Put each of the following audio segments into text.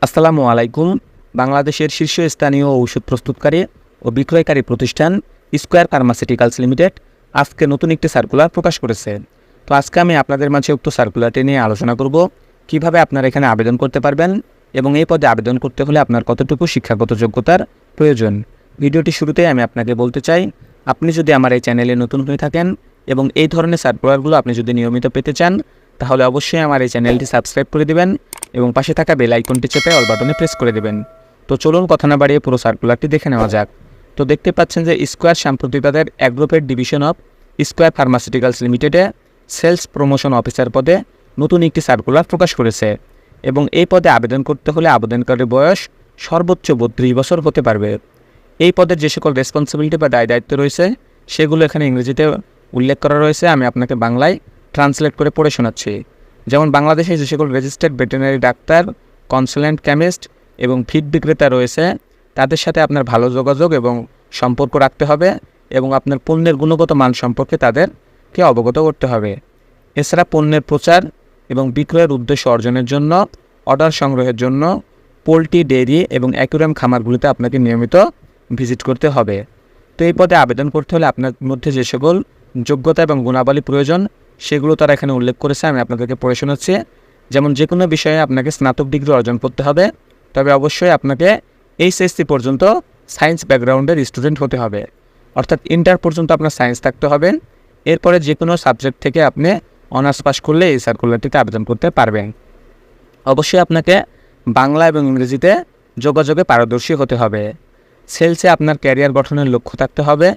আসসালামু আলাইকুম। বাংলাদেশের শীর্ষস্থানীয় ঔষধ প্রস্তুতকারী ও বিক্রয়কারী প্রতিষ্ঠান স্কয়ার ফার্মাসিউটিক্যালস লিমিটেড আজকে নতুন একটি সার্কুলার প্রকাশ করেছে। তো আজকে আমি আপনাদের মাঝে উক্ত সার্কুলারটি নিয়ে আলোচনা করব, কিভাবে আপনারা এখানে আবেদন করতে পারবেন এবং এই পদে আবেদন করতে হলে আপনার কতটুকু শিক্ষাগত যোগ্যতার প্রয়োজন। ভিডিওটি শুরুতেই আমি আপনাকে বলতে চাই, আপনি যদি আমার এই চ্যানেলে নতুন হয়ে থাকেন এবং এই ধরনের সার্কুলারগুলো আপনি যদি নিয়মিত পেতে চান, তাহলে অবশ্যই আমার এই চ্যানেলটি সাবস্ক্রাইব করে দেবেন এবং পাশে থাকা বেল আইকনটি চেপে অল বাটনে প্রেস করে দেবেন। তো চলুন কথা না বাড়িয়ে পুরো সার্কুলারটি দেখে নেওয়া যাক। তো দেখতে পাচ্ছেন যে স্কয়ার সাম্প্রতি তাদের Agrovet division of square pharmaceuticals লিমিটেডে সেলস প্রমোশন অফিসার পদে নতুন একটি সার্কুলার প্রকাশ করেছে এবং এই পদে আবেদন করতে হলে আবেদনকারীর বয়স সর্বোচ্চ 32 বছর হতে পারবে। এই পদের যে সকল রেসপন্সিবিলিটি বা দায়িত্ব রয়েছে সেগুলো এখানে ইংরেজিতে উল্লেখ করা রয়েছে। আমি আপনাকে বাংলায় ট্রান্সলেট করে পড়ে শোনাচ্ছি। যেমন বাংলাদেশে যে সকল registered veterinary doctor, consultant chemist এবং ফিড বিক্রেতা রয়েছে তাদের সাথে আপনার ভালো যোগাযোগ এবং সম্পর্ক রাখতে হবে এবং আপনার পণ্যের গুণগত মান সম্পর্কে তাদেরকে অবগত করতে হবে। এছাড়া পণ্যের প্রচার এবং বিক্রয়ের উদ্দেশ্য অর্জনের জন্য, অর্ডার সংগ্রহের জন্য পোলট্রি, ডেয়ারি এবং অ্যাকুয়ারিয়াম খামারগুলিতে আপনাকে নিয়মিত ভিজিট করতে হবে। তো এই পদে আবেদন করতে হলে আপনার মধ্যে যে সকল যোগ্যতা এবং গুণাবলী প্রয়োজন সেগুলো তারা এখানে উল্লেখ করেছে। আমি আপনাদেরকে পড়ে শোনাচ্ছি। যেমন যে কোনো বিষয়ে আপনাকে স্নাতক ডিগ্রি অর্জন করতে হবে, তবে অবশ্যই আপনাকে এইচএসসি পর্যন্ত সায়েন্স ব্যাকগ্রাউন্ডের স্টুডেন্ট হতে হবে, অর্থাৎ ইন্টার পর্যন্ত আপনার সায়েন্স থাকতে হবে। এরপরে যে কোনো সাবজেক্ট থেকে আপনি অনার্স পাস করলে এই সার্কুলারটিতে আবেদন করতে পারবেন। অবশ্যই আপনাকে বাংলা এবং ইংরেজিতে যোগাযোগে পারদর্শী হতে হবে। সেলসে আপনার ক্যারিয়ার গঠনের লক্ষ্য থাকতে হবে।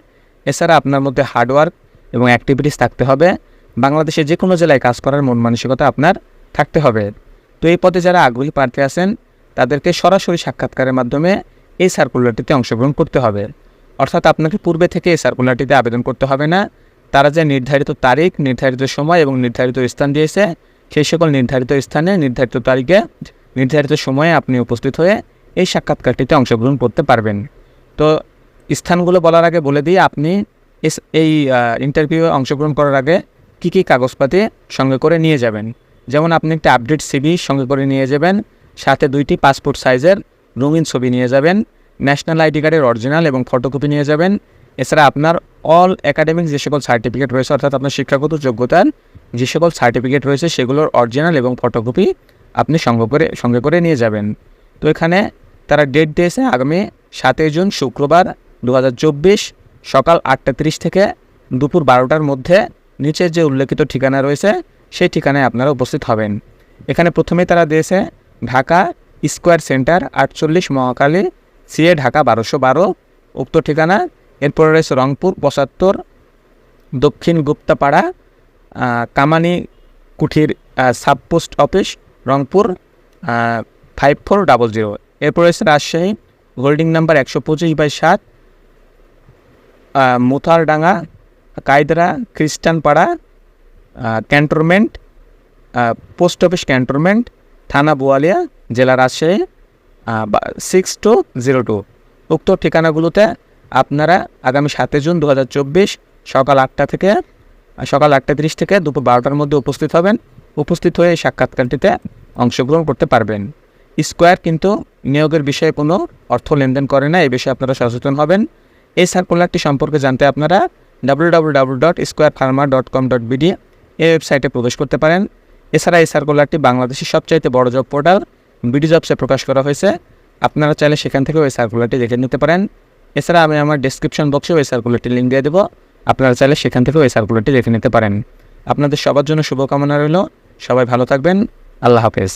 এছাড়া আপনার মধ্যে হার্ডওয়ার্ক এবং অ্যাক্টিভিটিস থাকতে হবে। বাংলাদেশে যে কোনো জেলায় কাজ করার মন মানসিকতা আপনার থাকতে হবে। তো এই পদে যারা আগ্রহী প্রার্থী আছেন তাদেরকে সরাসরি সাক্ষাৎকারের মাধ্যমে এই সার্কুলারটিতে অংশগ্রহণ করতে হবে, অর্থাৎ আপনাকে পূর্বে থেকে এই সার্কুলারটিতে আবেদন করতে হবে না। তারা যে নির্ধারিত তারিখ, নির্ধারিত সময় এবং নির্ধারিত স্থান দিয়েছে, সেই সকল নির্ধারিত স্থানে, নির্ধারিত তারিখে, নির্ধারিত সময়ে আপনি উপস্থিত হয়ে এই সাক্ষাৎকারটিতে অংশগ্রহণ করতে পারবেন। তো স্থানগুলো বলার আগে বলে দিই, আপনি এই ইন্টারভিউয়ে অংশগ্রহণ করার আগে কী কী কাগজপাতি সঙ্গে করে নিয়ে যাবেন। যেমন আপনি একটা আপডেট সিভি সঙ্গে করে নিয়ে যাবেন, সাথে 2টি পাসপোর্ট সাইজের রঙিন ছবি নিয়ে যাবেন, ন্যাশনাল আইডি কার্ডের অরিজিনাল এবং ফটোকপি নিয়ে যাবেন। এছাড়া আপনার অল একাডেমিক যে সকল সার্টিফিকেট রয়েছে, অর্থাৎ আপনার শিক্ষাগত যোগ্যতার যে সকল সার্টিফিকেট রয়েছে সেগুলোর অরিজিনাল এবং ফটোকপি আপনি সঙ্গে করে নিয়ে যাবেন। তো এখানে তারা ডেট দিয়েছে আগামী 7 জুন শুক্রবার 2024 সকাল 8:30 থেকে দুপুর 12টার মধ্যে নিচের যে উল্লেখিত ঠিকানা রয়েছে সেই ঠিকানায় আপনারা উপস্থিত হবেন। এখানে প্রথমেই তারা দিয়েছে Dhaka square centre 48 Mohakhali CA Dhaka 1212 উক্ত ঠিকানা। এরপরে রয়েছে রংপুর 75 দক্ষিণ গুপ্তাপাড়া কামানি কুঠির সাবপোস্ট অফিস রংপুর 5400। এরপর রয়েছে Rajshahi holding number 125/7 Mutharadanga Kaidara Khristanpara cantonment post office cantonment থানা বোয়ালিয়া জেলা রাজশাহী 6202। উক্ত ঠিকানাগুলোতে আপনারা আগামী 7 জুন 2024 সকাল 8:30 থেকে দুপুর 12টার মধ্যে উপস্থিত হবেন। উপস্থিত হয়ে এই সাক্ষাৎকারটিতে অংশগ্রহণ করতে পারবেন। স্কয়ার কিন্তু নিয়োগের বিষয়ে কোনো অর্থ লেনদেন করে না, এই বিষয়ে আপনারা সচেতন হবেন। এই সার্কুলারটি সম্পর্কে জানতে আপনারা www.squarepharma.com.bd এই ওয়েবসাইটে প্রবেশ করতে পারেন। এছাড়া এই সার্কুলারটি বাংলাদেশের সবচাইতে বড় জব পোর্টাল বিডি জবসে প্রকাশ করা হয়েছে। আপনারা চাইলে সেখান থেকেও এই সার্কুলারটি দেখে নিতে পারেন। এছাড়া আমি আমার ডেসক্রিপশন বক্সেও এই সার্কুলারটি লিঙ্ক দিয়ে দেবো, আপনারা চাইলে সেখান থেকেও এই সার্কুলারটি দেখে নিতে পারেন। আপনাদের সবার জন্য শুভকামনা রইল। সবাই ভালো থাকবেন। আল্লাহ হাফেজ।